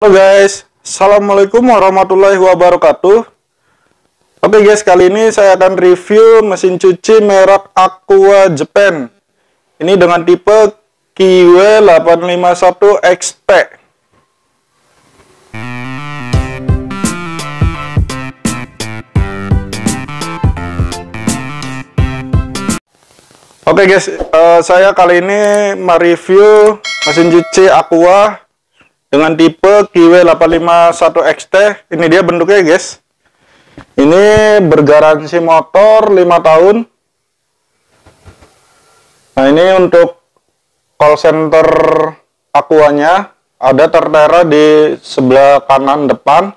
Halo guys, Assalamualaikum warahmatullahi wabarakatuh. Oke guys, kali ini saya akan review mesin cuci merek Aqua Japan. Ini dengan tipe KIWE851XT. Oke guys, saya kali ini mereview mesin cuci Aqua dengan tipe KIWE851XT. Ini dia bentuknya guys. Ini bergaransi motor 5 tahun. Nah, ini untuk call center Aquanya ada tertera di sebelah kanan depan.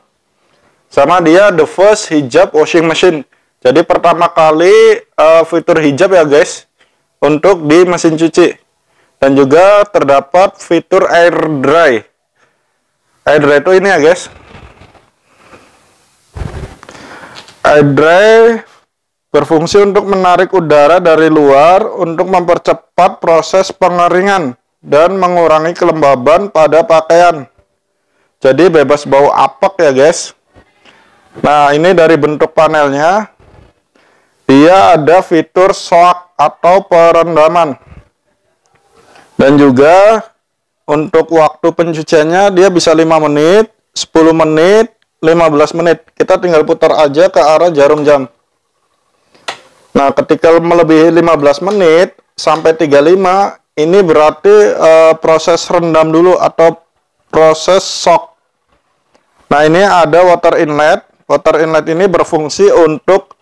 Sama dia the first hijab washing machine. Jadi pertama kali fitur hijab ya guys untuk di mesin cuci. Dan juga terdapat fitur air dry. Air dry itu ini ya guys. Air dry berfungsi untuk menarik udara dari luar untuk mempercepat proses pengeringan dan mengurangi kelembaban pada pakaian. Jadi bebas bau apek ya guys. Nah, ini dari bentuk panelnya. Dia ada fitur soak atau perendaman. Dan juga untuk waktu pencuciannya dia bisa 5 menit, 10 menit, 15 menit. Kita tinggal putar aja ke arah jarum jam. Nah, ketika melebihi 15 menit sampai 35, ini berarti proses rendam dulu atau proses shock. Nah, ini ada water inlet. Water inlet ini berfungsi untuk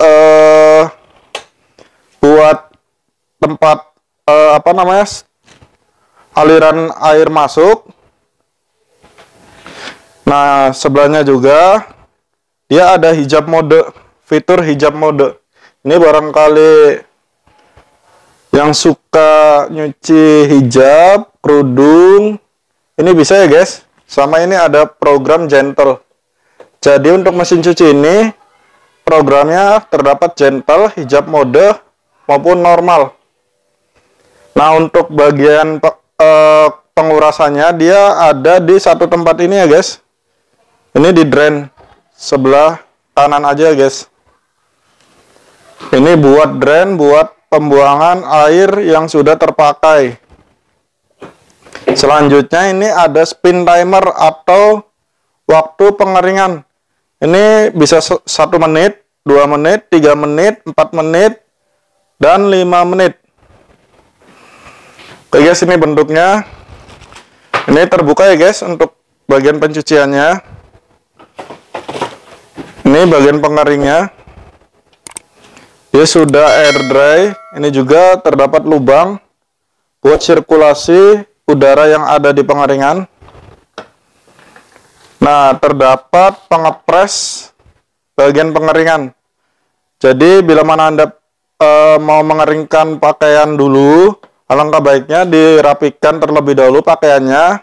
buat tempat aliran air masuk. Nah, sebelahnya juga dia ada hijab mode, fitur hijab mode. Ini barangkali yang suka nyuci hijab, kerudung, ini bisa ya guys. Sama ini ada program gentle. Jadi untuk mesin cuci ini programnya terdapat gentle, hijab mode maupun normal. Nah, untuk bagian pengurasannya dia ada di satu tempat ini ya guys. Ini di drain sebelah kanan aja guys. Ini buat drain, buat pembuangan air yang sudah terpakai. Selanjutnya ini ada spin timer atau waktu pengeringan. Ini bisa 1 menit, 2 menit, 3 menit, 4 menit, dan 5 menit. Oke guys, ini bentuknya. Ini terbuka ya guys untuk bagian pencuciannya. Ini bagian pengeringnya. Dia sudah air dry. Ini juga terdapat lubang buat sirkulasi udara yang ada di pengeringan. Nah, terdapat pengepres bagian pengeringan. Jadi bila mana Anda mau mengeringkan pakaian dulu, alangkah baiknya dirapikan terlebih dahulu pakaiannya,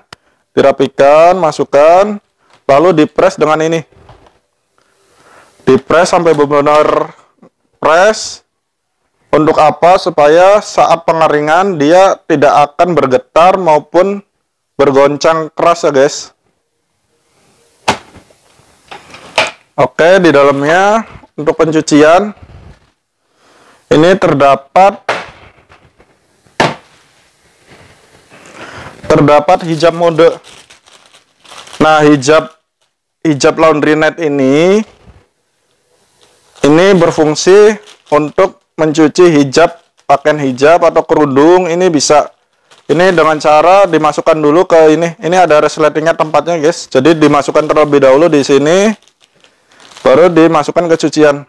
dirapikan, masukkan, lalu dipres dengan ini. Dipres sampai benar-benar press. Untuk apa? Supaya saat pengeringan dia tidak akan bergetar maupun bergoncang keras ya guys. Oke, di dalamnya untuk pencucian ini terdapat hijab mode. Nah, hijab laundry net ini berfungsi untuk mencuci hijab, pakaian hijab atau kerudung. Ini bisa dengan cara dimasukkan dulu ke ini. Ini ada resletingnya tempatnya guys. Jadi dimasukkan terlebih dahulu di sini, baru dimasukkan ke cucian.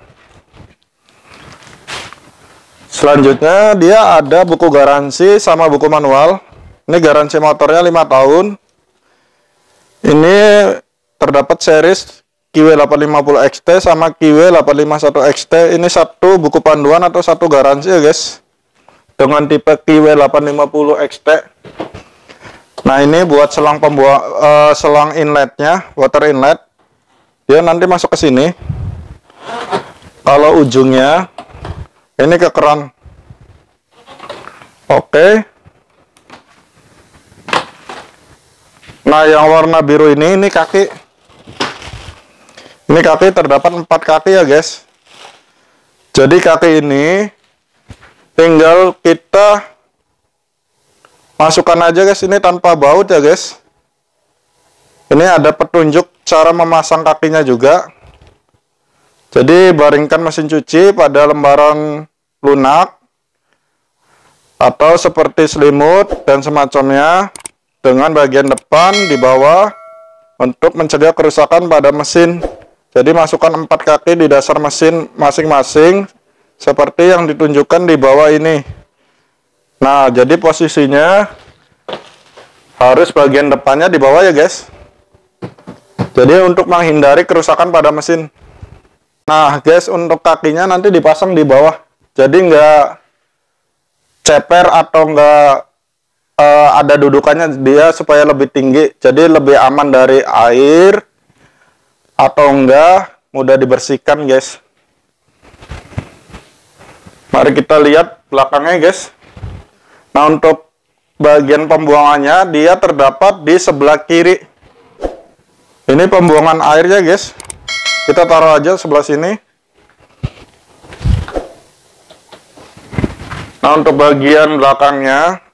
Selanjutnya dia ada buku garansi sama buku manual. Ini garansi motornya 5 tahun. Ini terdapat series KIWE850XT sama KIWE851XT. Ini satu buku panduan atau satu garansi ya guys. Dengan tipe KIWE850XT. Nah, ini buat selang selang inletnya, water inlet. Dia nanti masuk ke sini. Kalau ujungnya ini ke keran. Oke. Nah, yang warna biru ini kaki. Ini kaki terdapat 4 kaki ya guys. Jadi kaki ini tinggal kita masukkan aja guys, ini tanpa baut ya guys. Ini ada petunjuk cara memasang kakinya juga. Jadi baringkan mesin cuci pada lembaran lunak atau seperti selimut dan semacamnya dengan bagian depan di bawah untuk mencegah kerusakan pada mesin. Jadi masukkan 4 kaki di dasar mesin masing-masing seperti yang ditunjukkan di bawah ini. Nah, jadi posisinya harus bagian depannya di bawah ya guys. Jadi untuk menghindari kerusakan pada mesin. Nah guys, untuk kakinya nanti dipasang di bawah. Jadi nggak ceper atau nggak ada dudukannya, dia supaya lebih tinggi. Jadi lebih aman dari air atau enggak mudah dibersihkan guys. Mari kita lihat belakangnya guys. Nah, untuk bagian pembuangannya dia terdapat di sebelah kiri. Ini pembuangan airnya guys. Kita taruh aja sebelah sini. Nah, untuk bagian belakangnya,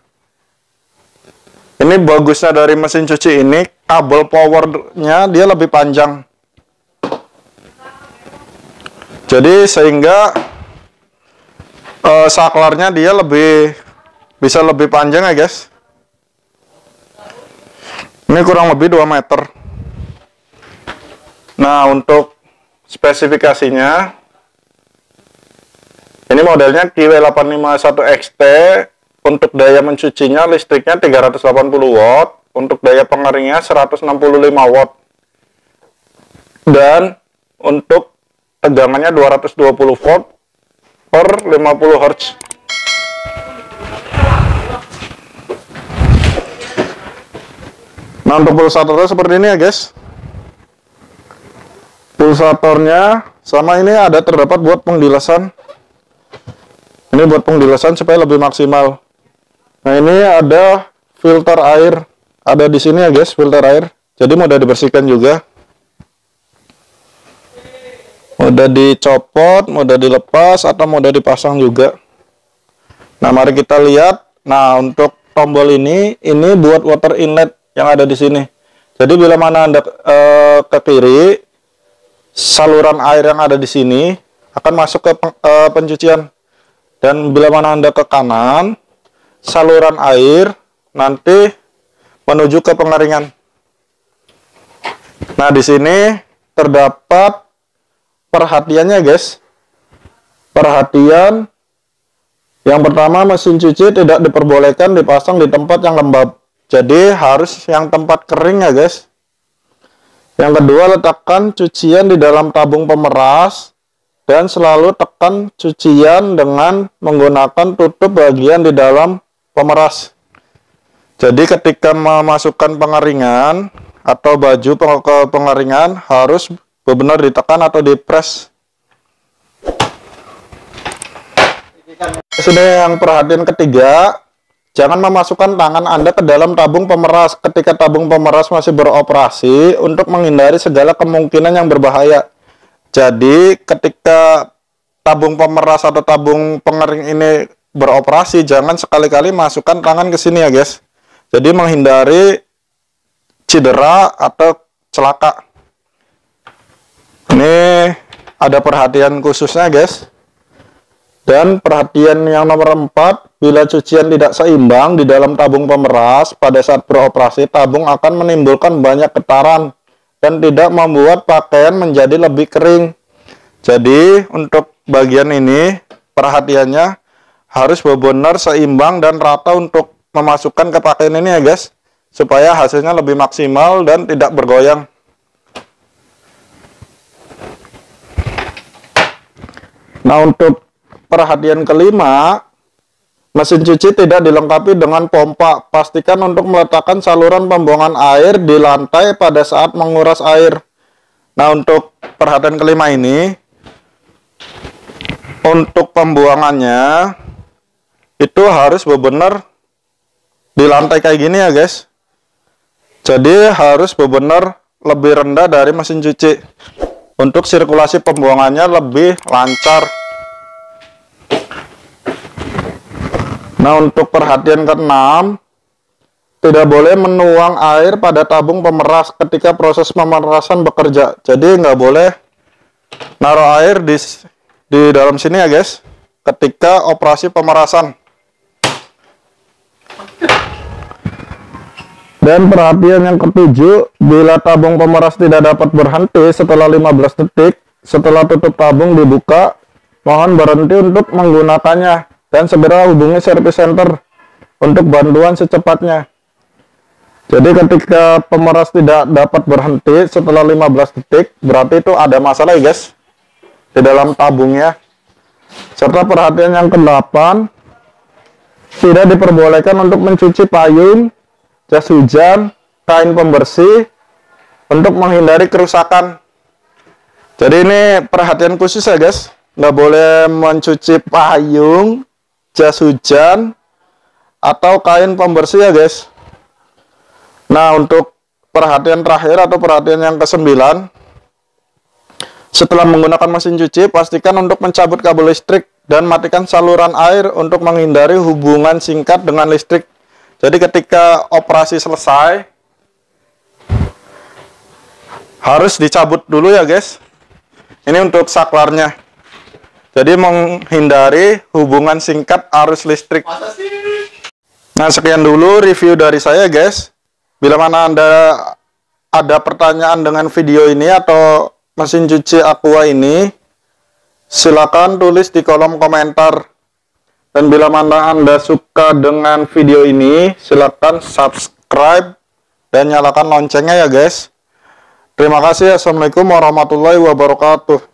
ini bagusnya dari mesin cuci ini, kabel powernya dia lebih panjang. Jadi sehingga saklarnya dia bisa lebih panjang ya guys. Ini kurang lebih 2 meter. Nah, untuk spesifikasinya, ini modelnya QW851XT. Untuk daya mencucinya listriknya 380 watt, untuk daya pengeringnya 165 watt, dan untuk tegangannya 220 volt per 50 Hz. Nah, untuk pulsatornya seperti ini ya guys. Pulsatornya sama, ini ada terdapat buat penggilasan. Ini buat penggilasan supaya lebih maksimal. Nah, ini ada filter air, ada di sini ya guys, filter air. Jadi mudah dibersihkan juga. Mudah dicopot, mudah dilepas, atau mudah dipasang juga. Nah, mari kita lihat. Nah, untuk tombol ini buat water inlet yang ada di sini. Jadi bila mana Anda ke kiri, saluran air yang ada di sini akan masuk ke pencucian, dan bila mana Anda ke kanan, saluran air nanti menuju ke pengeringan. Nah, di sini terdapat perhatiannya guys. Perhatian yang pertama, mesin cuci tidak diperbolehkan dipasang di tempat yang lembab. Jadi harus yang tempat kering ya guys. Yang kedua, letakkan cucian di dalam tabung pemeras dan selalu tekan cucian dengan menggunakan tutup bagian di dalam pemeras. Jadi ketika memasukkan pengeringan atau baju ke pengeringan harus benar-benar ditekan atau dipres. Sudah, yang perhatian ketiga, jangan memasukkan tangan Anda ke dalam tabung pemeras ketika tabung pemeras masih beroperasi untuk menghindari segala kemungkinan yang berbahaya. Jadi ketika tabung pemeras atau tabung pengering ini beroperasi, jangan sekali-kali masukkan tangan ke sini ya guys. Jadi menghindari cedera atau celaka. Ini ada perhatian khususnya guys. Dan perhatian yang nomor 4, bila cucian tidak seimbang di dalam tabung pemeras pada saat beroperasi, tabung akan menimbulkan banyak getaran dan tidak membuat pakaian menjadi lebih kering. Jadi untuk bagian ini perhatiannya harus benar-benar seimbang dan rata untuk memasukkan ke pakaian ini ya guys, supaya hasilnya lebih maksimal dan tidak bergoyang. Nah, untuk perhatian kelima, mesin cuci tidak dilengkapi dengan pompa. Pastikan untuk meletakkan saluran pembuangan air di lantai pada saat menguras air. Nah, untuk perhatian kelima ini, untuk pembuangannya itu harus benar-benar di lantai kayak gini ya guys. Jadi harus benar-benar lebih rendah dari mesin cuci untuk sirkulasi pembuangannya lebih lancar. Nah, untuk perhatian ke-6, tidak boleh menuang air pada tabung pemeras ketika proses pemerasan bekerja. Jadi nggak boleh naruh air di dalam sini ya guys, ketika operasi pemerasan. Dan perhatian yang ke-7, bila tabung pemeras tidak dapat berhenti setelah 15 detik setelah tutup tabung dibuka, mohon berhenti untuk menggunakannya dan segera hubungi service center untuk bantuan secepatnya. Jadi ketika pemeras tidak dapat berhenti setelah 15 detik, berarti itu ada masalah ya guys di dalam tabungnya. Serta perhatian yang ke-8, tidak diperbolehkan untuk mencuci payung, jas hujan, kain pembersih untuk menghindari kerusakan. Jadi ini perhatian khusus ya guys, nggak boleh mencuci payung, jas hujan, atau kain pembersih ya guys. Nah, untuk perhatian terakhir atau perhatian yang ke-9, setelah menggunakan mesin cuci, pastikan untuk mencabut kabel listrik dan matikan saluran air untuk menghindari hubungan singkat dengan listrik. Jadi ketika operasi selesai, harus dicabut dulu ya guys. Ini untuk saklarnya. Jadi menghindari hubungan singkat arus listrik. Nah, sekian dulu review dari saya guys. Bila mana Anda ada pertanyaan dengan video ini atau mesin cuci Aqua ini, silakan tulis di kolom komentar. Dan bila mana Anda suka dengan video ini, silakan subscribe dan nyalakan loncengnya ya guys. Terima kasih. Assalamualaikum warahmatullahi wabarakatuh.